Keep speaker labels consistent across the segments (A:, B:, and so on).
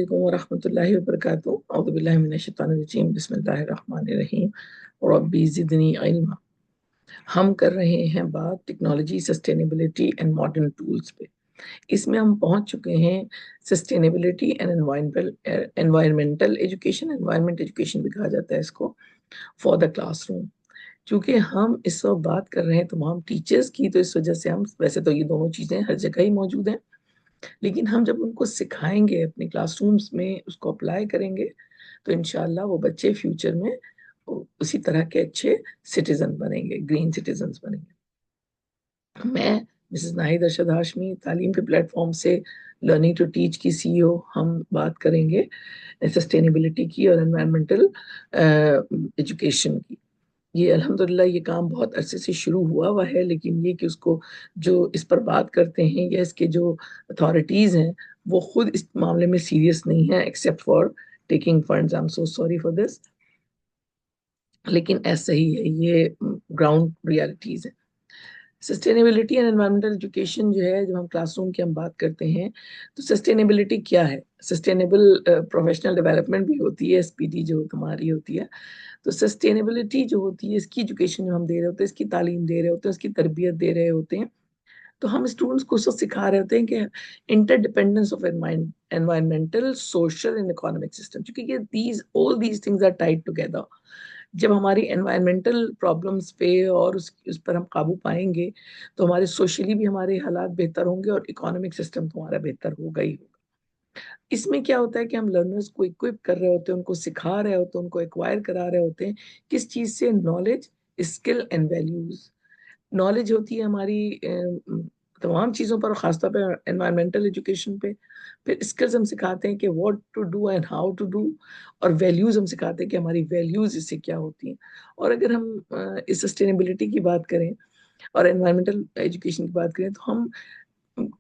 A: अस्सलामुअलैकुम वरहमतुल्लाहि वबरकातुहू। औज़ु बिल्लाहि मिनश शैतानिर रजीम। बिस्मिल्लाहिर रहमानिर रहीम। रब्बी ज़िदनी इल्मा। हम कर रहे हैं बात technology, sustainability and modern tools पे। इसमें हम पहुंच चुके हैं sustainability and environmental education. Environment education भी कहा जाता है इसको, फॉर द क्लासरूम। क्योंकि हम इस वक्त बात कर रहे हैं तमाम टीचर्स की, तो इस वजह से हम, वैसे तो ये दोनों चीज़ें हर जगह ही मौजूद हैं, लेकिन हम जब उनको सिखाएंगे अपने क्लासरूम्स में, उसको अप्लाई करेंगे, तो इंशाल्लाह वो बच्चे फ्यूचर में उसी तरह के अच्छे सिटीजन बनेंगे, ग्रीन सिटीजन्स बनेंगे। मैं मिसेस नाहिद अरशद हाशमी, तालीम के प्लेटफॉर्म से लर्निंग टू टीच की सीईओ। हम बात करेंगे सस्टेनेबिलिटी की और एनवायरमेंटल एजुकेशन की। ये अल्हम्दुलिल्लाह ये काम बहुत अरसे से शुरू हुआ हुआ है, लेकिन ये कि उसको जो इस पर बात करते हैं या इसके जो अथॉरिटीज़ हैं, वो खुद इस मामले में सीरियस नहीं है, except for taking funds. I am so sorry for this, लेकिन ऐसा ही है, ये ग्राउंड रियलिटीज़ है। सस्टेनेबिलिटी एंड एनवायरमेंटल एजुकेशन जो है, जब हम क्लासरूम की हम बात करते हैं, तो सस्टेनेबिलिटी क्या है? सस्टेनेबल प्रोफेशनल डेवलपमेंट भी होती है, एसपीडी जो हमारी होती है। तो सस्टेनेबिलिटी जो होती है, इसकी एजुकेशन जो हम दे रहे होते हैं, इसकी तालीम दे रहे होते हैं, इसकी तरबियत दे रहे होते हैं, तो हम स्टूडेंट्स को उसको सिखा रहे होते हैं कि interdependence of environmental, social and economic system, क्योंकि ये all these things are tied together. जब हमारी एनवायरमेंटल प्रॉब्लम्स पे और उस पर हम काबू पाएंगे, तो हमारे सोशली भी हमारे हालात बेहतर होंगे और इकोनॉमिक सिस्टम तो हमारा बेहतर होगा ही होगा। इसमें क्या होता है कि हम लर्नर्स को इक्विप कर रहे होते हैं, उनको सिखा रहे होते हैं, उनको एक्वायर करा रहे होते हैं। किस चीज़ से? Knowledge, skill and values. Knowledge होती है हमारी तमाम चीज़ों पर, खासतौर पर एनवायरमेंटल एजुकेशन पे। फिर स्किल्स हम सिखाते हैं कि what to do and how to do, और वैल्यूज हम सिखाते हैं कि हमारी वैल्यूज इससे क्या होती हैं। और अगर हम इस सस्टेनेबिलिटी की बात करें और एनवायरमेंटल एजुकेशन की बात करें, तो हम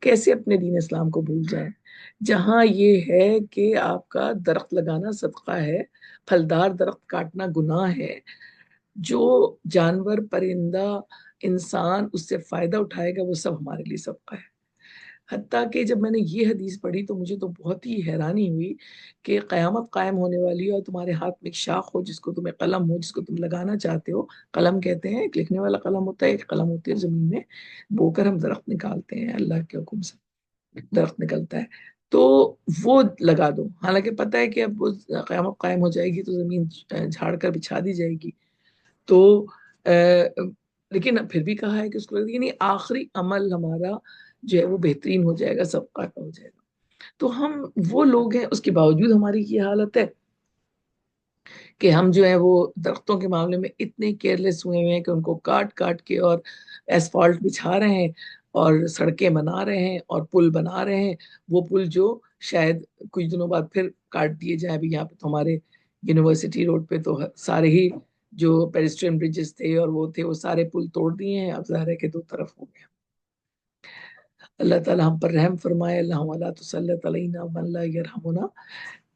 A: कैसे अपने दीन इस्लाम को भूल जाएं, जहां ये है कि आपका दरख्त लगाना सदका है, फलदार दरख्त काटना गुनाह है। जो जानवर, परिंदा, इंसान उससे फायदा उठाएगा, वो सब हमारे लिए सदका है। हत्ता कि जब मैंने ये हदीस पढ़ी तो मुझे तो बहुत ही हैरानी हुई कि क़यामत कायम होने वाली है और तुम्हारे हाथ में एक शाख हो, जिसको तुम्हें कलम हो, जिसको तुम लगाना चाहते हो। कलम कहते हैं, एक लिखने वाला कलम होता है, एक कलम होती है ज़मीन में बोकर हम दरख्त निकालते हैं, अल्लाह के हुक्म से दरख्त निकलता है। तो वो लगा दो, हालांकि पता है कि अब वो क़यामत कायम हो जाएगी तो ज़मीन झाड़ कर बिछा दी जाएगी। तो लेकिन फिर भी कहा है कि उसको यानी आखिरी अमल हमारा जो है वो बेहतरीन हो जाएगा, सबका का हो जाएगा। तो हम वो लोग हैं, उसके बावजूद हमारी ये हालत है कि हम जो है वो दरख्तों के मामले में इतने केयरलेस हुए हुए हैं कि उनको काट काट के और एसफॉल्ट बिछा रहे हैं और सड़कें बना रहे हैं और पुल बना रहे हैं। वो पुल जो शायद कुछ दिनों बाद फिर काट दिए जाए। अभी यहाँ पे तो हमारे यूनिवर्सिटी रोड पे तो सारे ही जो पेडेस्ट्रियन ब्रिजेस थे और वो थे, वो सारे पुल तोड़ दिए हैं। अब ज़ाहिर है कि दो तरफ हो गया। अल्लाह ताला हम पर रहम फरमाए। अल्लाह वाला तुसल्लत अलैना मन ला यरहमुना।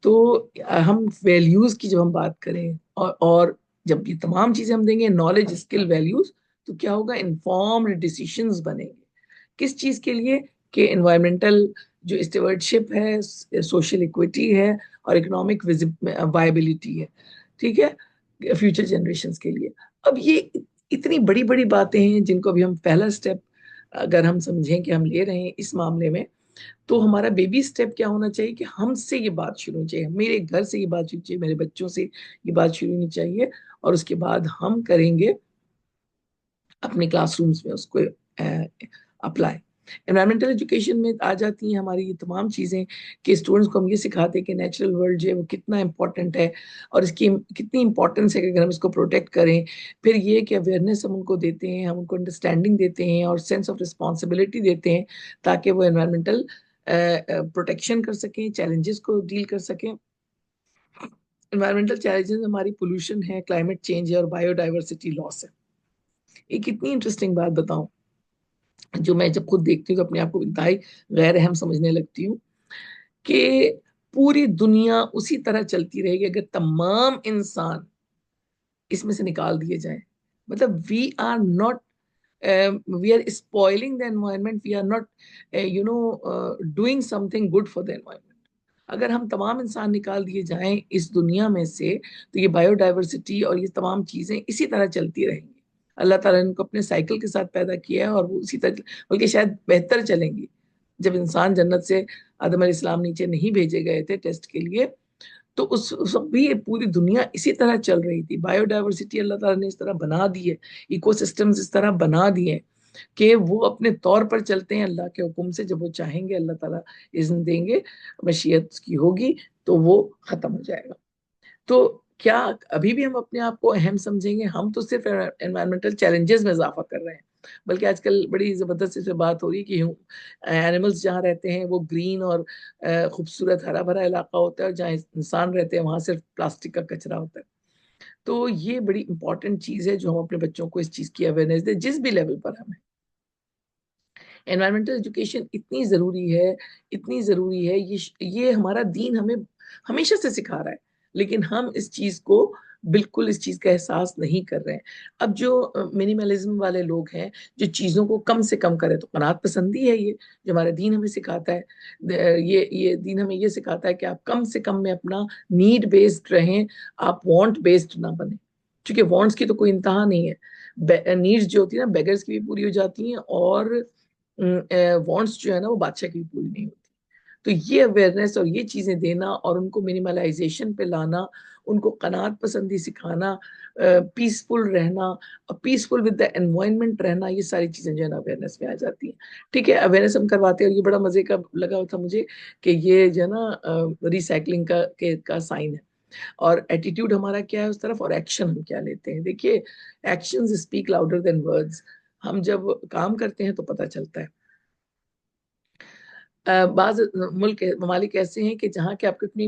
A: तो हम वैल्यूज की जब हम बात करें और जब ये तमाम चीजें हम देंगे, नॉलेज, स्किल, वैल्यूज, तो क्या होगा? इन्फॉर्म्ड डिसीशंस बनेंगे। किस चीज के लिए? कि एनवायरमेंटल जो स्टेवर्डशिप है, सोशल इक्विटी है और इकोनॉमिक वायबिलिटी है, ठीक है, फ्यूचर जनरेशंस के लिए। अब ये इतनी बड़ी बड़ी बातें हैं जिनको अभी हम पहला स्टेप अगर हम समझें कि हम ले रहे हैं इस मामले में, तो हमारा बेबी स्टेप क्या होना चाहिए कि हमसे ये बात शुरू होनी चाहिए, मेरे घर से ये बात शुरू चाहिए, मेरे बच्चों से ये बात शुरू होनी चाहिए, और उसके बाद हम करेंगे अपने क्लासरूम्स में उसको अप्लाई। एनवायरमेंटल एजुकेशन में आ जाती हैं हमारी ये तमाम चीज़ें कि स्टूडेंट्स को हम ये सिखाते हैं कि नेचुरल वर्ल्ड जो है वो कितना इंपॉर्टेंट है और इसकी कितनी इंपॉर्टेंस है कि अगर हम इसको प्रोटेक्ट करें। फिर ये कि अवेयरनेस हम उनको देते हैं, हम उनको अंडरस्टैंडिंग देते हैं और सेंस ऑफ रिस्पॉन्सिबिलिटी देते हैं, ताकि वो एनवायरमेंटल प्रोटेक्शन कर सकें, चैलेंजेस को डील कर सकें। एनवायरमेंटल चैलेंजेस हमारी पोल्यूशन है, क्लाइमेट चेंज है और बायोडाइवर्सिटी लॉस है। एक इतनी इंटरेस्टिंग बात बताऊं, जो मैं जब खुद देखती हूँ तो अपने आप को इंतहाई गैर अहम समझने लगती हूँ, कि पूरी दुनिया उसी तरह चलती रहेगी अगर तमाम इंसान इसमें से निकाल दिए जाएं। मतलब we are not, we are spoiling the environment, we are not doing something good for the environment. अगर हम तमाम इंसान निकाल दिए जाएं इस दुनिया में से, तो ये बायोडाइवर्सिटी और ये तमाम चीज़ें इसी तरह चलती रहेंगी। अल्लाह ताला ने इनको अपने साइकिल के साथ पैदा किया है और वो उसी तरह, बल्कि शायद बेहतर चलेंगी। जब इंसान जन्नत से आदम अलैहिस्सलाम नीचे नहीं भेजे गए थे टेस्ट के लिए, तो उस वक्त भी ये पूरी दुनिया इसी तरह चल रही थी। बायोडाइवर्सिटी अल्लाह ताला ने इस तरह बना दी है, इकोसिस्टम्स इस तरह बना दिए हैं कि वो अपने तौर पर चलते हैं अल्लाह के हुक्म से। जब वो चाहेंगे अल्लाह ताला इज़्न देंगे, मशीयत की होगी, तो वो खत्म हो जाएगा। तो क्या अभी भी हम अपने आप को अहम समझेंगे? हम तो सिर्फ एनवायरमेंटल चैलेंजेस में इजाफा कर रहे हैं, बल्कि आजकल बड़ी जबरदस्त इस पे बात हो रही है कि एनिमल्स जहाँ रहते हैं वो ग्रीन और खूबसूरत हरा भरा इलाका होता है, और जहाँ इंसान रहते हैं वहां सिर्फ प्लास्टिक का कचरा होता है। तो ये बड़ी इंपॉर्टेंट चीज है जो हम अपने बच्चों को इस चीज की अवेयरनेस दें, जिस भी लेवल पर हम। एनवायरमेंटल एजुकेशन इतनी ज़रूरी है, इतनी ज़रूरी है, ये हमारा दीन हमें हमेशा से सिखा रहा है, लेकिन हम इस चीज़ को बिल्कुल इस चीज़ का एहसास नहीं कर रहे हैं। अब जो मिनिमलिज्म वाले लोग हैं, जो चीज़ों को कम से कम करें, तो कनात पसंदी है ये, जो हमारा दीन हमें सिखाता है। ये दीन हमें ये सिखाता है कि आप कम से कम में अपना नीड बेस्ड रहें, आप वांट बेस्ड ना बने, क्योंकि वांट्स की तो कोई इंतहा नहीं है। नीड्स जो होती है ना, बेगर्स की भी पूरी हो जाती हैं, और वांट्स जो है ना वो बादशाह की भी पूरी नहीं होती। तो ये अवेयरनेस और ये चीजें देना और उनको मिनिमलाइजेशन पे लाना, उनको कनात पसंदी सिखाना, पीसफुल रहना और पीसफुल विद द एनवायरनमेंट रहना, ये सारी चीजें जो है ना अवेयरनेस में आ जाती हैं। ठीक है, अवेयरनेस हम करवाते हैं, और ये बड़ा मजे का लगा था मुझे कि ये जो है ना रिसाइकलिंग का साइन है। और एटीट्यूड हमारा क्या है उस तरफ, और एक्शन हम क्या लेते हैं। देखिए, actions speak louder than words. हम जब काम करते हैं तो पता चलता है। बाज मुल्क ममालिक ऐसे हैं कि जहाँ के आपको अपनी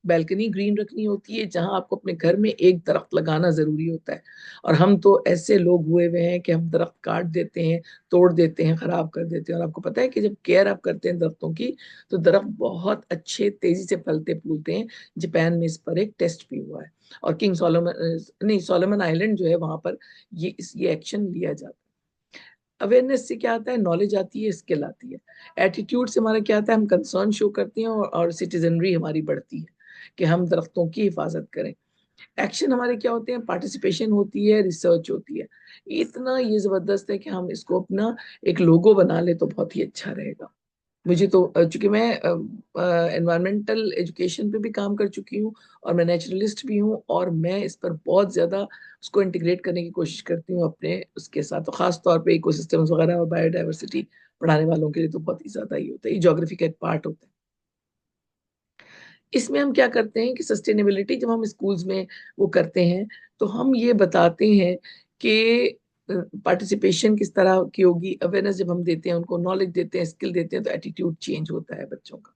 A: बैल्कनी ग्रीन रखनी होती है, जहाँ आपको अपने घर में एक दरख्त लगाना जरूरी होता है, और हम तो ऐसे लोग हुए हुए हैं कि हम दरख्त काट देते हैं, तोड़ देते हैं, खराब कर देते हैं। और आपको पता है कि जब केयर आप करते हैं दरख्तों की, तो दरख्त बहुत अच्छे तेजी से फलते फूलते हैं। जापान में इस पर एक टेस्ट भी हुआ है, और किंग सोलोमन नहीं सोलोमन आइलैंड जो है वहां पर ये एक्शन लिया जाता है। अवेयरनेस से क्या आता है, नॉलेज आती है, स्किल आती है। एटीट्यूड से हमारा क्या आता है, हम कंसर्न शो करते हैं, और सिटीजनरी हमारी बढ़ती है कि हम दरख्तों की हिफाजत करें। एक्शन हमारे क्या होते हैं, पार्टिसिपेशन होती है, रिसर्च होती है। इतना ये जबरदस्त है कि हम इसको अपना एक लोगो बना ले तो बहुत ही अच्छा रहेगा। मुझे तो चूंकि मैं एनवायरमेंटल एजुकेशन पे भी काम कर चुकी हूँ, और मैं नेचुरलिस्ट भी हूँ, और मैं इस पर बहुत ज़्यादा उसको इंटीग्रेट करने की कोशिश करती हूँ अपने उसके साथ। तो ख़ास तौर पे इकोसिस्टम्स वगैरह और बायोडाइवर्सिटी पढ़ाने वालों के लिए तो बहुत ही ज़्यादा ही होता है, ये ज्योग्राफी का एक पार्ट होता है। इसमें हम क्या करते हैं कि सस्टेनेबिलिटी जब हम स्कूल्स में वो करते हैं, तो हम ये बताते हैं कि पार्टिसिपेशन किस तरह की होगी। अवेयरनेस जब हम देते हैं, उनको नॉलेज देते हैं, स्किल देते हैं, तो एटीट्यूड चेंज होता है बच्चों का।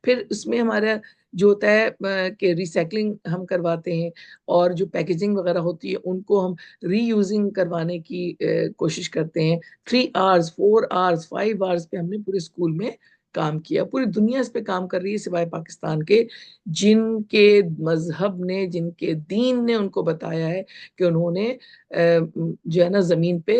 A: फिर उसमें हमारा जो होता है कि रिसाइकलिंग हम करवाते हैं, और जो पैकेजिंग वगैरह होती है उनको हम रीयूजिंग करवाने की कोशिश करते हैं। 3 आवर्स, 4 आवर्स, 5 आवर्स पे हमने पूरे स्कूल में काम किया। पूरी दुनिया इस पे काम कर रही है सिवाय पाकिस्तान के, जिनके मजहब ने, जिनके दीन ने उनको बताया है कि उन्होंने जो है ना जमीन पे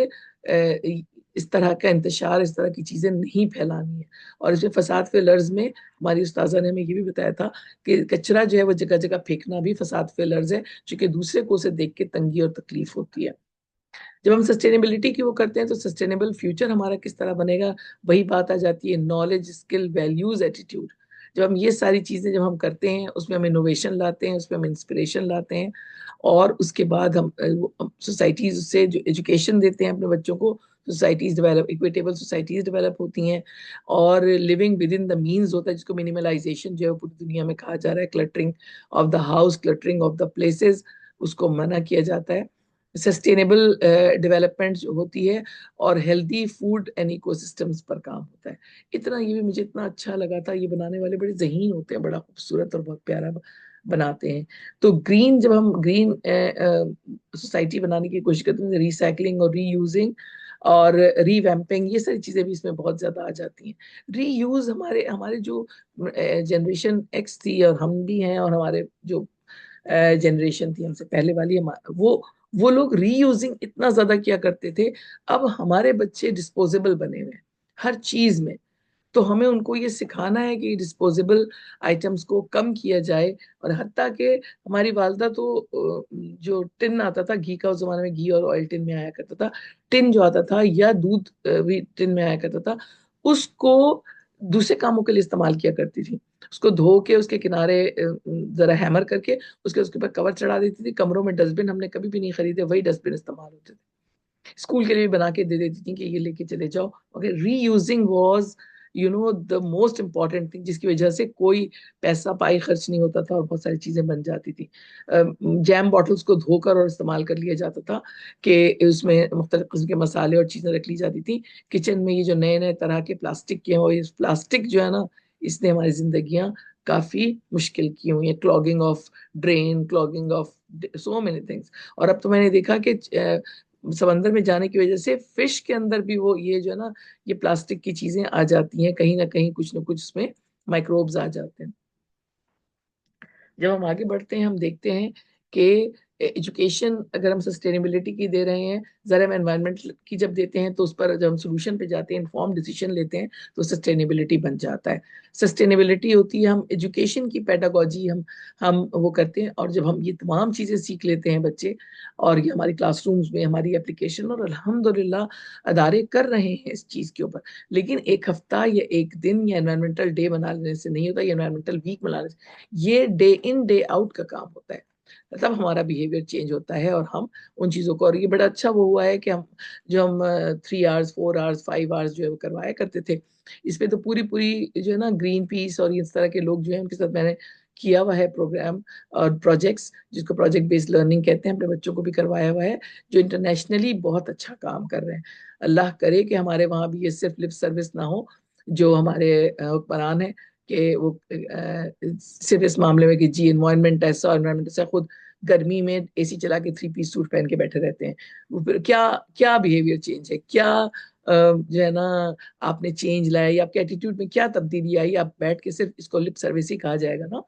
A: इस तरह का इंतशार, इस तरह की चीजें नहीं फैलानी है। और इसमें फसाद फिल अर्ज में हमारी उस्ताजा ने हमें ये भी बताया था कि कचरा जो है वो जगह जगह फेंकना भी फसाद फिल अर्ज है, क्योंकि दूसरे को उसे देख के तंगी और तकलीफ होती है। जब हम सस्टेनेबिलिटी की वो करते हैं, तो सस्टेनेबल फ्यूचर हमारा किस तरह बनेगा, वही बात आ जाती है, नॉलेज, स्किल, वैल्यूज, एटीट्यूड। जब हम ये सारी चीजें जब हम करते हैं, उसमें हम इनोवेशन लाते हैं, उसमें हम इंस्पिरेशन लाते हैं, और उसके बाद हम सोसाइटीज से जो एजुकेशन देते हैं अपने बच्चों को, societies develop, equitable societies develop होती हैं, और living with in the means होता है, जिसको मिनिमलाइजेशन जो है पूरी दुनिया में कहा जा रहा है। Cluttering of the house, cluttering of the places, उसको मना किया जाता है। सस्टेनेबल डेवलपमेंट जो होती है, और हेल्दी फूड एंड इकोसिस्टम्स पर काम होता है। इतना ये भी मुझे इतना अच्छा लगा था। ये बनाने वाले बड़े ज़हीन होते हैं, बड़ा खूबसूरत और बहुत प्यारा बनाते हैं। तो ग्रीन, जब हम ग्रीन सोसाइटी बनाने की कोशिश करते हैं, रिसाइकलिंग और रीयूजिंग और रीवैम्पिंग, ये सारी चीज़ें भी इसमें बहुत ज़्यादा आ जाती हैं। रीयूज, हमारे हमारे जो जनरेशन एक्स थी, और हम भी हैं, और हमारे जो जनरेशन थी हमसे पहले वाली, वो लोग रीयूजिंग इतना ज्यादा किया करते थे। अब हमारे बच्चे डिस्पोजेबल बने हुए हैं हर चीज में। तो हमें उनको ये सिखाना है कि डिस्पोजेबल आइटम्स को कम किया जाए। और हत्ता कि हमारी वालदा तो जो टिन आता था घी का, उस जमाने में घी और ऑयल टिन में आया करता था, टिन जो आता था या दूध भी टिन में आया करता था, उसको दूसरे कामों के लिए इस्तेमाल किया करती थी। उसको धो के उसके किनारे जरा हैमर करके उसके उसके ऊपर कवर चढ़ा देती थी। कमरों में डस्टबिन हमने कभी भी नहीं खरीदे, वही डस्टबिन इस्तेमाल होते थे। स्कूल के लिए भी बना के दे देती थी कि ये लेके चले जाओ। Okay, reusing was the most important thing, जिसकी वजह से कोई पैसा पाई खर्च नहीं होता था और बहुत सारी चीजें बन जाती थी। जैम बॉटल्स को धोकर और इस्तेमाल कर लिया जाता था कि उसमें मुख्तलिफ किस्म के मसाले और चीजें रख ली जाती थी। किचन में ये जो नए नए तरह के प्लास्टिक के हैं, और ये प्लास्टिक जो है ना, इसने हमारी जिंदगियां काफी मुश्किल की हुई है। Clogging of drain, clogging of so many things. और अब तो मैंने देखा कि समंदर में जाने की वजह से फिश के अंदर भी वो ये जो है ना, ये प्लास्टिक की चीजें आ जाती हैं, कहीं ना कहीं कुछ ना कुछ उसमें माइक्रोब्स आ जाते हैं। जब हम आगे बढ़ते हैं हम देखते हैं कि एजुकेशन अगर हम सस्टेनेबिलिटी की दे रहे हैं, जरा हम एनवायरनमेंट की जब देते हैं, तो उस पर जब हम सोल्यूशन पे जाते हैं, इन्फॉर्म डिसीजन लेते हैं, तो सस्टेनेबिलिटी बन जाता है। सस्टेनेबिलिटी होती है हम एजुकेशन की पेडागोजी हम वो करते हैं। और जब हम ये तमाम चीजें सीख लेते हैं बच्चे, और ये हमारी क्लासरूम्स में हमारी एप्लीकेशन, और अल्हम्दुलिल्लाह अदारे कर रहे हैं इस चीज के ऊपर। लेकिन एक हफ्ता या एक दिन या एनवायरमेंटल डे बना लेने से नहीं होता, या एनवायरमेंटल वीक बना लेने से, ये डे इन डे आउट का काम होता है। तब हमारा बिहेवियर चेंज होता है और हम उन चीजों को, और ये बड़ा अच्छा वो हुआ है कि हम 3 आवर्स 4 आवर्स 5 आवर्स जो है वो करवाया करते थे। इस पे तो पूरी पूरी जो है ना ग्रीन पीस और इस तरह के लोग जो है उनके साथ मैंने किया हुआ है प्रोग्राम और प्रोजेक्ट्स, जिसको प्रोजेक्ट बेस्ड लर्निंग कहते हैं। अपने बच्चों को भी करवाया हुआ है, जो इंटरनेशनली बहुत अच्छा काम कर रहे हैं। अल्लाह करे कि हमारे वहाँ भी ये सिर्फ लिप सर्विस ना हो, जो हमारे हुक्मरान है कि वो सिर्फ इस मामले में कि जी एनवायरनमेंट ऐसा, एनवायरनमेंट ऐसा, खुद गर्मी में एसी चला के 3 पीस सूट पहन के बैठे रहते हैं। वो फिर क्या क्या बिहेवियर चेंज है, क्या जो है ना आपने चेंज लाया, या आपके एटीट्यूड में क्या तब्दीली आई। आप बैठ के सिर्फ इसको लिप सर्विस ही कहा जाएगा ना,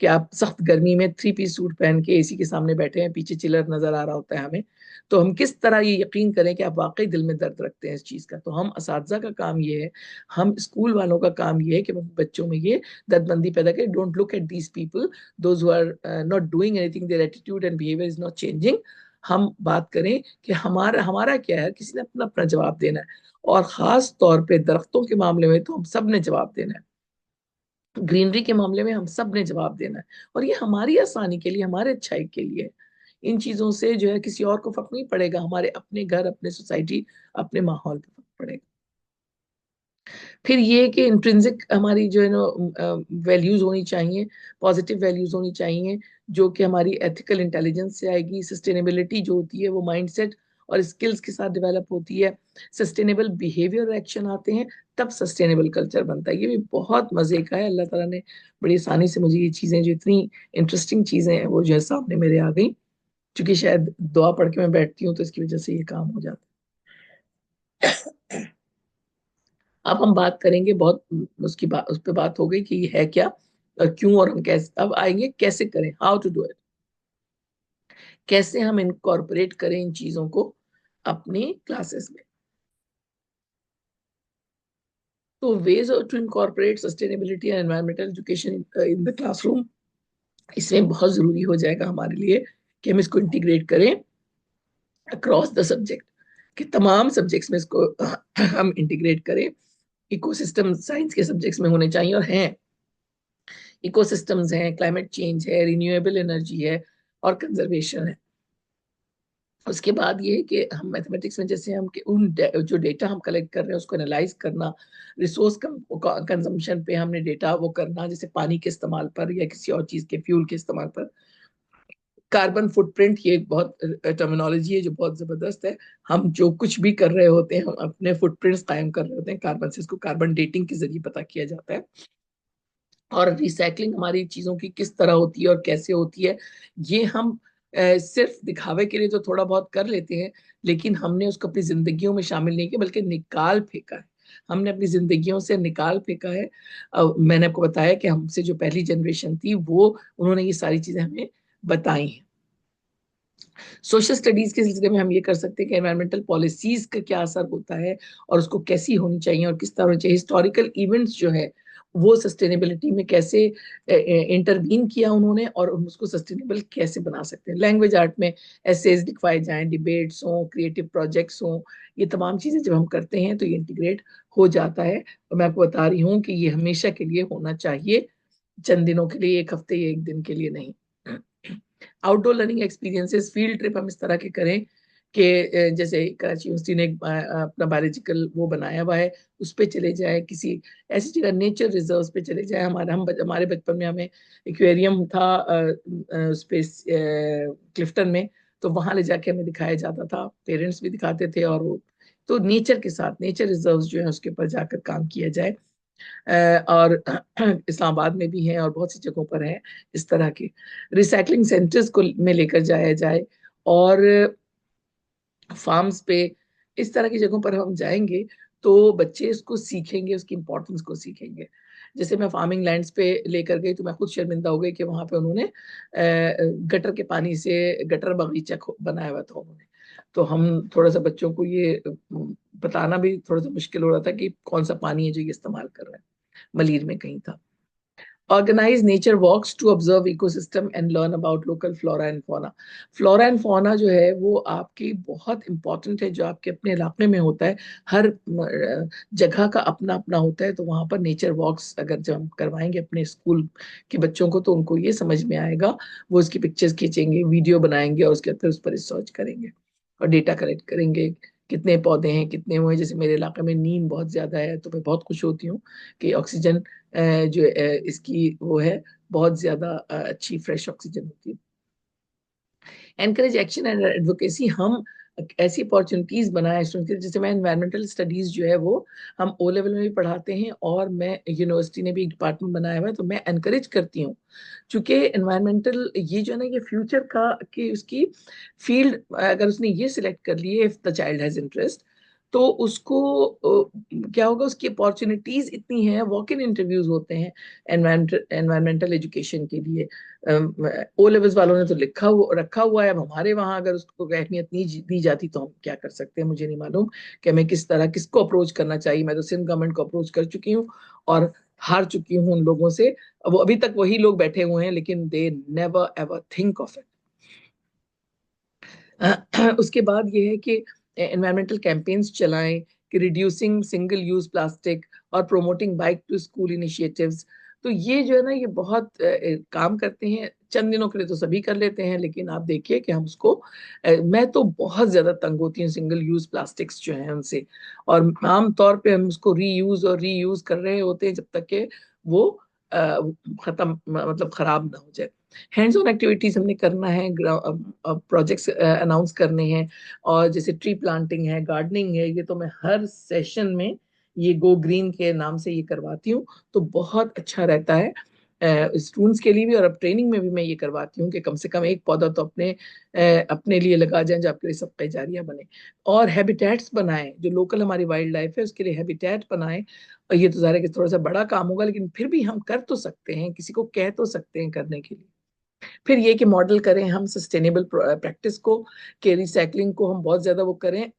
A: कि आप सख्त गर्मी में 3 पीस सूट पहन के एसी के सामने बैठे हैं, पीछे चिलर नजर आ रहा होता है हमें। तो हम किस तरह ये यकीन करें कि आप वाकई दिल में दर्द रखते हैं इस चीज का। तो हम असातिज़ा का काम ये है, हम स्कूल वालों का काम ये है कि बच्चों में ये दर्दमंदी पैदा करें। Don't look at these people, those who are not doing anything, their attitude and behaviour is not changing. हम बात करें कि हमारा हमारा क्या है, किसी ने अपना अपना जवाब देना है। और खास तौर पे दरख्तों के मामले में तो हम सब ने जवाब देना है। ग्रीनरी के मामले में हम सब ने जवाब देना है। और ये हमारी आसानी के लिए, हमारे अच्छाई के लिए है। इन चीजों से जो है किसी और को फर्क नहीं पड़ेगा, हमारे अपने घर, अपने सोसाइटी, अपने माहौल पे फर्क पड़ेगा। फिर ये कि इंट्रिंसिक हमारी जो है ना वैल्यूज होनी चाहिए, पॉजिटिव वैल्यूज होनी चाहिए, जो कि हमारी एथिकल इंटेलिजेंस से आएगी। सस्टेनेबिलिटी जो होती है वो माइंडसेट और स्किल्स के साथ डेवलप होती है। सस्टेनेबल बिहेवियर और एक्शन आते हैं, तब सस्टेनेबल कल्चर बनता है। ये भी बहुत मजे का है। अल्लाह ताला ने बड़ी आसानी से मुझे ये चीजें, जो इतनी इंटरेस्टिंग चीजें हैं, वो जो है सामने मेरे आ गई। क्योंकि शायद दुआ पढ़ के मैं बैठती हूँ, तो इसकी वजह से ये काम हो जाता है। अब हम बात करेंगे, बहुत उसकी बात, उस पर बात हो गई कि ये है क्या और क्यों, और हम कैसे, अब आएंगे कैसे करें, हाउ टू डू इट, कैसे हम इनकॉर्पोरेट करें इन चीजों को अपनी क्लासेस में। तो ways to incorporate sustainability and environmental education in the classroom, इसमें बहुत जरूरी हो जाएगा हमारे लिए कि हम इसको इंटीग्रेट करें अक्रॉस द सब्जेक्ट, कि तमाम सब्जेक्ट्स में इसको हम इंटीग्रेट करें। इकोसिस्टम साइंस के सब्जेक्ट्स में होने चाहिए, और हैं। इकोसिस्टम्स हैं, क्लाइमेट चेंज है, रिन्यूएबल एनर्जी है, और कंजर्वेशन है। उसके बाद ये है कि हम मैथमेटिक्स में जैसे हम जो डेटा हम कलेक्ट कर रहे हैं उसको एनालाइज करना, रिसोर्स कंजम्पशन पे हमने डेटा वो करना, जैसे पानी के इस्तेमाल पर या किसी और चीज के फ्यूल के इस्तेमाल पर। कार्बन फुटप्रिंट, ये एक बहुत टर्मिनोलॉजी है जो बहुत जबरदस्त है। हम जो कुछ भी कर रहे होते हैं, हम अपने फुटप्रिंट्स कायम कर रहे होते हैं कार्बन से। इसको कार्बन डेटिंग के जरिए पता किया जाता है। और रिसाइकलिंग हमारी चीजों की किस तरह होती है और कैसे होती है, ये हम सिर्फ दिखावे के लिए तो थोड़ा बहुत कर लेते हैं, लेकिन हमने उसको अपनी जिंदगियों में शामिल नहीं किया, बल्कि निकाल फेंका है। हमने अपनी जिंदगियों से निकाल फेंका है। मैंने आपको बताया कि हमसे जो पहली जनरेशन थी, वो उन्होंने ये सारी चीजें हमें बताई हैं। सोशल स्टडीज के सिलसिले में हम ये कर सकते हैं कि एनवायरमेंटल पॉलिसीज का क्या असर होता है और उसको कैसी होनी चाहिए और किस तरह होनी चाहिए। हिस्टोरिकल इवेंट्स जो है वो सस्टेनेबिलिटी में कैसे इंटरवीन किया उन्होंने और उसको सस्टेनेबल कैसे बना सकते हैं। लैंग्वेज आर्ट में एसेज लिखवाए जाएं, डिबेट्स हों, क्रिएटिव प्रोजेक्ट्स हों, ये तमाम चीजें जब हम करते हैं तो ये इंटीग्रेट हो जाता है। और मैं आपको बता रही हूँ कि ये हमेशा के लिए होना चाहिए, चंद दिनों के लिए, एक हफ्ते या एक दिन के लिए नहीं। Outdoor learning experiences, field trip हम इस तरह के करें कि जैसे कराची यूनिवर्सिटी ने अपना बायोलॉजिकल वो बनाया हुआ है, उस पे चले जाए, किसी ऐसी जगह नेचर रिजर्व पे चले जाए। हमारे बचपन में हमें एक्वेरियम था उस पे क्लिफ्टन में, तो वहां ले जाके हमें दिखाया जाता था, पेरेंट्स भी दिखाते थे। और वो तो नेचर के साथ नेचर रिजर्व जो है उसके ऊपर जाकर काम किया जाए। और इस्लामाबाद में भी हैं और बहुत सी जगहों पर हैं इस तरह के रिसाइकलिंग सेंटर्स को में लेकर जाया जाए। और फार्म्स पे, इस तरह की जगहों पर हम जाएंगे तो बच्चे इसको सीखेंगे, उसकी इम्पोर्टेंस को सीखेंगे। जैसे मैं फार्मिंग लैंड्स पे लेकर गई तो मैं खुद शर्मिंदा हो गई कि वहां पे उन्होंने गटर के पानी से गटर बगीचा बनाया हुआ था उन्होंने। तो हम थोड़ा सा बच्चों को ये बताना भी थोड़ा सा मुश्किल हो रहा था कि कौन सा पानी है जो ये इस्तेमाल कर रहे हैं। मलीर में कहीं था। Organise nature walks to observe ecosystem and learn about local flora and fauna. Flora and fauna जो है वो आपकी बहुत इंपॉर्टेंट है, जो आपके अपने इलाके में होता है। हर जगह का अपना अपना होता है, तो वहां पर नेचर वॉक्स अगर जब हम करवाएंगे अपने स्कूल के बच्चों को तो उनको ये समझ में आएगा। वो उसकी पिक्चर्स खींचेंगे, वीडियो बनाएंगे और उसके बाद फिर उस पर रिसर्च करेंगे और डेटा कलेक्ट करेंगे, कितने पौधे हैं, कितने हुए। जैसे मेरे इलाके में नीम बहुत ज्यादा है तो मैं बहुत खुश होती हूँ कि ऑक्सीजन जो इसकी वो है बहुत ज्यादा अच्छी फ्रेश ऑक्सीजन होती है। एनकरेज एक्शन एंड एडवोकेसी, हम ऐसी अपॉर्चुनिटीज बनाए स्टूडेंट्स के। जैसे मैं एनवायरमेंटल स्टडीज जो है वो हम ओ लेवल में भी पढ़ाते हैं और मैं यूनिवर्सिटी ने भी एक डिपार्टमेंट बनाया हुआ है, तो मैं एनकरेज करती हूँ। क्योंकि एनवायरमेंटल ये जो है ना ये फ्यूचर का कि उसकी फील्ड अगर उसने ये सिलेक्ट कर लिए, if the child has interest, तो उसको क्या होगा, उसकी अपॉर्चुनिटीज इतनी हैं, वॉक इन इंटरव्यूज होते हैं एनवायरमेंटल एजुकेशन के लिए। ओ लेवल्स वालों ने तो रखा हुआ है। अब हमारे वहां अगर उसको अहमियत नहीं दी जाती तो हम क्या कर सकते हैं, मुझे नहीं मालूम कि हमें किस तरह किसको अप्रोच करना चाहिए। मैं तो सिंध गवर्नमेंट को अप्रोच कर चुकी हूँ और हार चुकी हूँ उन लोगों से। अब अभी तक वही लोग बैठे हुए हैं लेकिन they never ever think of it. उसके बाद ये है कि एनवायरमेंटल कैंपेन्स चलाएं कि रिड्यूसिंग सिंगल यूज प्लास्टिक और promoting bike to school initiatives. तो ये जो है ना ये बहुत काम करते हैं। चंद दिनों के लिए तो सभी कर लेते हैं, लेकिन आप देखिए कि हम उसको मैं तो बहुत ज्यादा तंग होती हूँ सिंगल यूज प्लास्टिक्स जो है उनसे। और आम तौर पे हम उसको रीयूज और रीयूज कर रहे होते हैं जब तक कि वो खत्म मतलब खराब ना हो जाए। हैंड्स ऑन एक्टिविटीज हमने करना है, प्रोजेक्ट्स अनाउंस करने हैं। और जैसे ट्री प्लांटिंग है, गार्डनिंग है, ये तो मैं हर सेशन में ये गो ग्रीन के नाम से ये करवाती हूँ। तो बहुत अच्छा रहता है स्टूडेंट्स के लिए भी। और अब ट्रेनिंग में भी मैं ये करवाती हूँ कि कम से कम एक पौधा तो अपने लिए लगा जाए जो आपके लिए सबका जारिया बने। और हैबिटेट्स बनाएं, जो लोकल हमारी वाइल्ड लाइफ है उसके लिए हैबिटेट बनाएं। और ये तो ज़ाहिर है कि थोड़ा सा बड़ा काम होगा, लेकिन फिर भी हम कर तो सकते हैं, किसी को कह तो सकते हैं करने के लिए। फिर ये कि मॉडल करें हम सस्टेनेबल प्रैक्टिस को, कि रिसाइकलिंग को हम बहुत ज्यादा वो करें।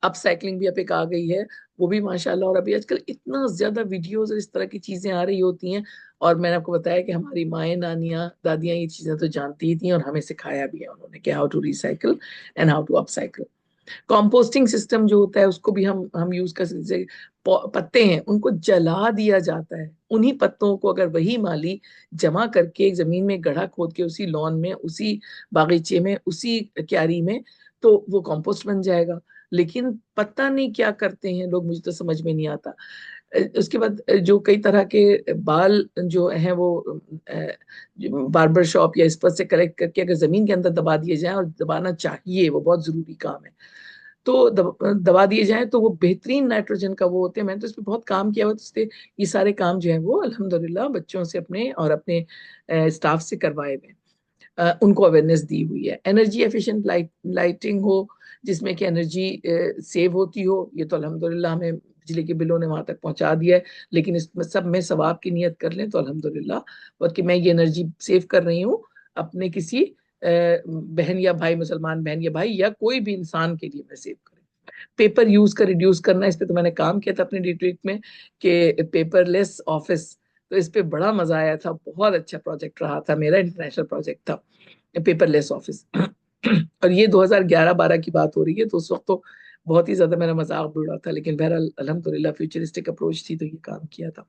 A: अब साइकिलिंग भी अब एक आ गई है, वो भी माशाल्लाह। और अभी आजकल इतना ज्यादा वीडियोस और इस तरह की चीजें आ रही होती हैं। और मैंने आपको बताया कि हमारी माएँ, नानियाँ, दादियाँ ये चीजें तो जानती ही थी और हमें सिखाया भी है उन्होंने कि how to recycle and how to upcycle. Composting system जो होता है उसको भी हम यूज कर सकते हैं। पत्ते हैं उनको जला दिया जाता है, उन्हीं पत्तों को अगर वही माली जमा करके एक जमीन में गड्ढा खोद के उसी लॉन में, उसी बागीचे में, उसी क्यारी में, तो वो कंपोस्ट बन जाएगा। लेकिन पता नहीं क्या करते हैं लोग, मुझे तो समझ में नहीं आता। उसके बाद जो कई तरह के बाल जो हैं वो बार्बर शॉप या इस पर से कलेक्ट करके अगर जमीन के अंदर दबा दिए जाएं, और दबाना चाहिए, वो बहुत जरूरी काम है, तो दबा दिए जाएं तो वो बेहतरीन नाइट्रोजन का वो होते हैं। मैंने तो इस पर बहुत काम किया हुआ, तो इसलिए ये सारे काम जो है वो अल्हम्दुलिल्लाह बच्चों से अपने और अपने स्टाफ से करवाए हुए हैं। उनको अवेयरनेस दी हुई है। एनर्जी एफिशिएंट लाइटिंग हो जिसमें कि एनर्जी सेव होती हो, ये तो अल्हम्दुलिल्लाह हमें बिजली के बिलों ने वहां तक पहुंचा दिया है। लेकिन इसमें सब में सवाब की नियत कर लें तो अल्हम्दुलिल्लाह, और कि मैं ये एनर्जी सेव कर रही हूँ अपने किसी बहन या भाई, मुसलमान बहन या भाई या कोई भी इंसान के लिए मैं सेव करें। पेपर यूज का रिड्यूस करना, इस पे तो मैंने काम किया था अपने डिट्रिक्ट में कि पेपरलेस ऑफिस, तो इस पे बड़ा मजा आया था, बहुत अच्छा प्रोजेक्ट रहा था मेरा, इंटरनेशनल प्रोजेक्ट था पेपरलेस ऑफिस। और ये 2011-12 की बात हो रही है, तो उस वक्त तो बहुत ही ज्यादा मेरा मजाक भी उड़ा था, लेकिन बहरहाल अल्हम्दुलिल्लाह फ्यूचरिस्टिक अप्रोच थी तो ये काम किया था।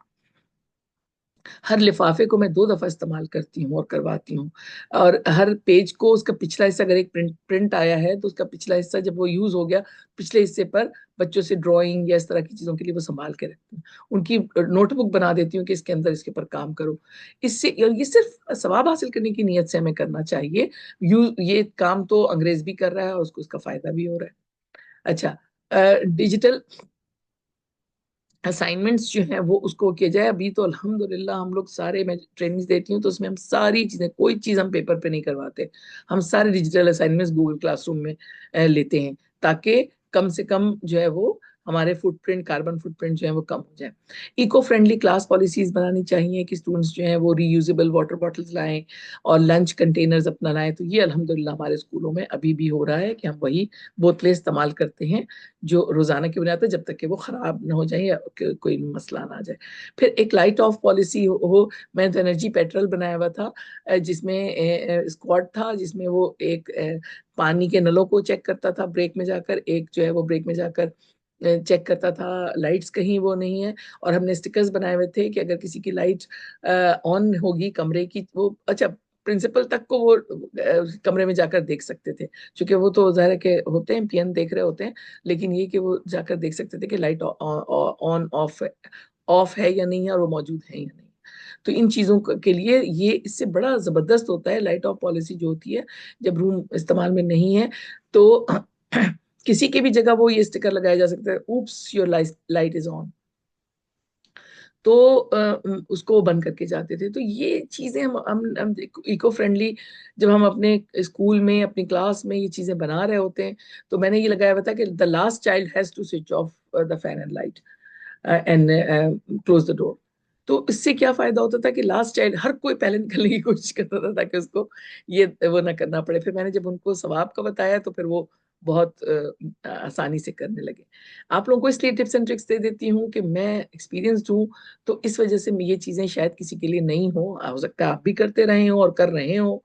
A: हर लिफाफे को मैं 2 दफा इस्तेमाल करती हूँ और करवाती हूँ, और हर पेज को उसका पिछला हिस्सा, अगर एक प्रिंट प्रिंट आया है तो उसका पिछला हिस्सा जब वो यूज हो गया, पिछले हिस्से पर बच्चों से ड्राइंग या इस तरह की चीजों के लिए वो संभाल के रखती हूँ, उनकी नोटबुक बना देती हूँ कि इसके अंदर इसके ऊपर काम करो। इससे ये सिर्फ सवाब हासिल करने की नीयत से हमें करना चाहिए। ये काम तो अंग्रेज भी कर रहा है और उसको उसका फायदा भी हो रहा है। अच्छा, डिजिटल असाइनमेंट्स जो है वो उसको किया जाए। अभी तो अल्हम्दुलिल्लाह हम लोग सारे, मैं ट्रेनिंग्स देती हूँ तो उसमें हम सारी चीजें, कोई चीज हम पेपर पे नहीं करवाते, हम सारे डिजिटल असाइनमेंट्स गूगल क्लासरूम में लेते हैं, ताकि कम से कम जो है वो हमारे फुटप्रिंट, कार्बन फुटप्रिंट जो है वो कम हो जाए। इको फ्रेंडली क्लास पॉलिसीज बनानी चाहिए कि स्टूडेंट्स जो है वो रीयूजेबल वाटर बॉटल्स लाएं और लंच कंटेनर्स अपना लाएं। तो ये अल्हम्दुलिल्लाह हमारे स्कूलों में अभी भी हो रहा है कि हम वही बोतलें इस्तेमाल करते हैं जो रोजाना की बुनियाद पर, जब तक कि वो खराब ना हो जाए या कोई मसला ना आ जाए। फिर एक लाइट ऑफ पॉलिसी हो। मैंने तो एनर्जी पेट्रोल बनाया हुआ था, जिसमें स्क्वाड था, जिसमें वो एक पानी के नलों को चेक करता था ब्रेक में जाकर, एक जो है वो ब्रेक में जाकर चेक करता था लाइट्स कहीं वो नहीं है। और हमने स्टिकर्स बनाए हुए थे कि अगर किसी की लाइट ऑन होगी कमरे की, वो अच्छा, प्रिंसिपल तक को वो कमरे में जाकर देख सकते थे, क्योंकि वो तो ज़ाहिर है कि होते हैं, पीएन देख रहे होते हैं, लेकिन ये कि वो जाकर देख सकते थे कि लाइट ऑन ऑफ ऑफ है या नहीं है और वो मौजूद है या नहीं। तो इन चीज़ों के लिए ये इससे बड़ा ज़बरदस्त होता है लाइट ऑफ पॉलिसी जो होती है, जब रूम इस्तेमाल में नहीं है तो किसी की भी जगह वो ये स्टिकर लगाया जा सकता है, oops your light is on, तो उसको बंद करके जाते थे। तो ये चीजें हम इको फ्रेंडली, जब हम अपने स्कूल में, अपनी क्लास में ये चीजें बना रहे होते हैं, तो मैंने ये लगाया हुआ था कि the last child has to switch off the fan and light and close the door. तो इससे क्या फायदा होता था कि लास्ट चाइल्ड, हर कोई पहले निकलने की कोशिश करता था ताकि उसको ये वो ना करना पड़े। फिर मैंने जब उनको सवाब का बताया तो फिर वो बहुत आसानी से करने लगे। आप लोगों को इसलिए टिप्स एंड ट्रिक्स दे देती हूँ कि मैं एक्सपीरियंसड हूँ, तो इस वजह से ये चीजें शायद किसी के लिए नहीं हो सकता है आप भी करते रहे हो और कर रहे हो,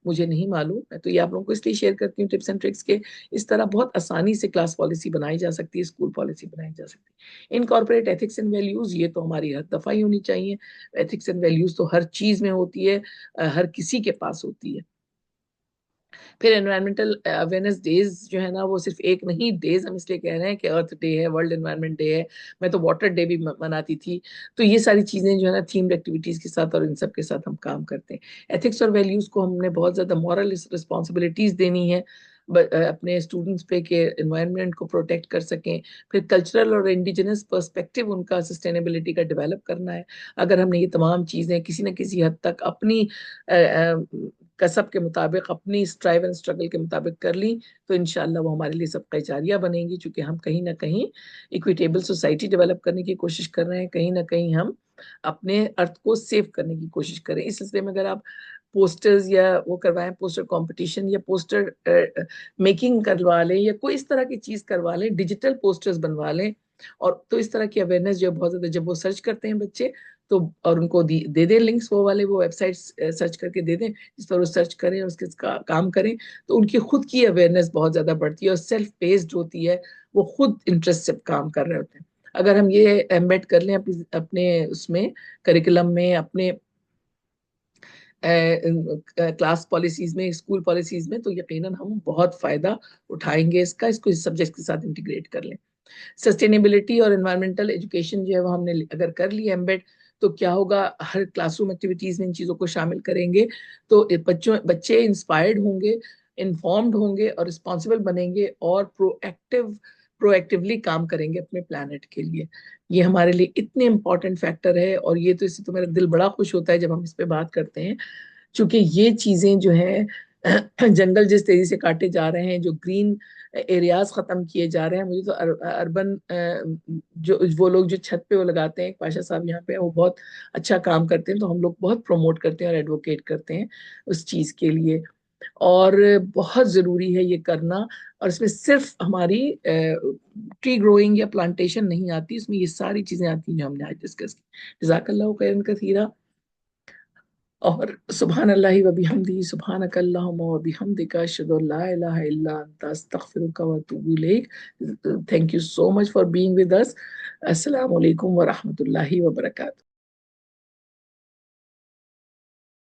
A: मुझे नहीं मालूम। मैं तो ये आप लोगों को इसलिए शेयर करती हूँ टिप्स एंड ट्रिक्स के, इस तरह बहुत आसानी से क्लास पॉलिसी बनाई जा सकती है, स्कूल पॉलिसी बनाई जा सकती है। इनकॉर्पोरेट एथिक्स एंड वैल्यूज, ये तो हमारी हर दफा ही होनी चाहिए। एथिक्स एंड वैल्यूज तो हर चीज में होती है, हर किसी के पास होती है। फिर एनवायरमेंटल अवेयरनेस डेज जो है ना, वो सिर्फ एक नहीं, डेज हम इसलिए कह रहे हैं कि अर्थ डे है, वर्ल्ड एनवायरनमेंट डे है, मैं तो वाटर डे भी मनाती थी। तो ये सारी चीजें जो है ना, थीम्ड एक्टिविटीज के साथ और इन सब के साथ हम काम करते हैं। एथिक्स और वैल्यूज को हमने बहुत ज्यादा मॉरल रिस्पॉन्सिबिलिटीज देनी है अपने स्टूडेंट्स पे, के एनवायरनमेंट को प्रोटेक्ट कर सकें। फिर कल्चरल और इंडिजिनस पर्सपेक्टिव उनका सस्टेनेबिलिटी का डेवलप करना है। अगर हमने ये तमाम चीज़ें किसी न किसी हद तक अपनी कसब के मुताबिक, अपनी स्ट्राइव एंड स्ट्रगल के मुताबिक कर ली, तो इंशाल्लाह वो हमारे लिए सबका जारिया बनेंगी, क्योंकि हम कहीं ना कहीं इक्विटेबल सोसाइटी डेवलप करने की कोशिश कर रहे हैं, कहीं ना कहीं हम अपने अर्थ को सेव करने की कोशिश करें। इस सिलसिले में अगर आप पोस्टर्स या वो करवाएं, पोस्टर कंपटीशन या पोस्टर मेकिंग करवा लें या कोई इस तरह की चीज करवा लें, डिजिटल पोस्टर्स बनवा लें, और तो इस तरह की अवेयरनेस जो है बहुत ज्यादा, जब वो सर्च करते हैं बच्चे तो, और उनको दे दें लिंक्स, वो वाले वो वेबसाइट्स सर्च करके दे दें जिस पर वो सर्च करें और उसके काम करें, तो उनकी खुद की अवेयरनेस बहुत ज्यादा बढ़ती है और सेल्फ बेस्ड होती है, वो खुद इंटरेस्ट से काम कर रहे होते हैं। अगर हम ये एम्बेड कर लें अपने उसमें, करिकुलम में, अपने क्लास पॉलिसीज में, स्कूल पॉलिसीज में, तो यकीनन हम बहुत फायदा उठाएंगे इसका, इसको इस सब्जेक्ट के साथ इंटीग्रेट कर लें। सस्टेनेबिलिटी और एनवायरमेंटल एजुकेशन जो है वो हमने अगर कर लिया एम्बेड, तो क्या होगा, हर क्लासरूम एक्टिविटीज में इन चीज़ों को शामिल करेंगे तो बच्चे इंस्पायर्ड होंगे, इन्फॉर्म्ड होंगे और रिस्पॉन्सिबल बनेंगे और प्रोएक्टिवली काम करेंगे अपने प्लानट के लिए। ये हमारे लिए इतने इंपॉर्टेंट फैक्टर है, और ये तो इससे तो मेरा दिल बड़ा खुश होता है जब हम इस पे बात करते हैं, क्योंकि ये चीजें जो है जंगल जिस तेजी से काटे जा रहे हैं, जो ग्रीन एरियाज खत्म किए जा रहे हैं, मुझे तो अर्बन जो वो लोग जो छत पे वो लगाते हैं, एक पाशा साहब यहाँ पे वो बहुत अच्छा काम करते हैं, तो हम लोग बहुत प्रमोट करते हैं और एडवोकेट करते हैं उस चीज के लिए। और बहुत ज़रूरी है ये करना। और इसमें सिर्फ हमारी ट्री ग्रोइंग या प्लांटेशन नहीं आती, इसमें ये सारी चीज़ें आती हैं जो हमने आज डिस्कस की। जज़ाकल्लाहु खैरन कसीरा। और सुभान अल्लाहि व बिहम्दिही सुभानक अल्लाहुम्मा व बिहम्दिका अशहदु अन ला इलाहा इल्ला अंता अस्तगफिरुका व अतूबु इलैक। Thank you so much for being with us. अस्सलामु अलैकुम व रहमतुल्लाहि व बरकातहू।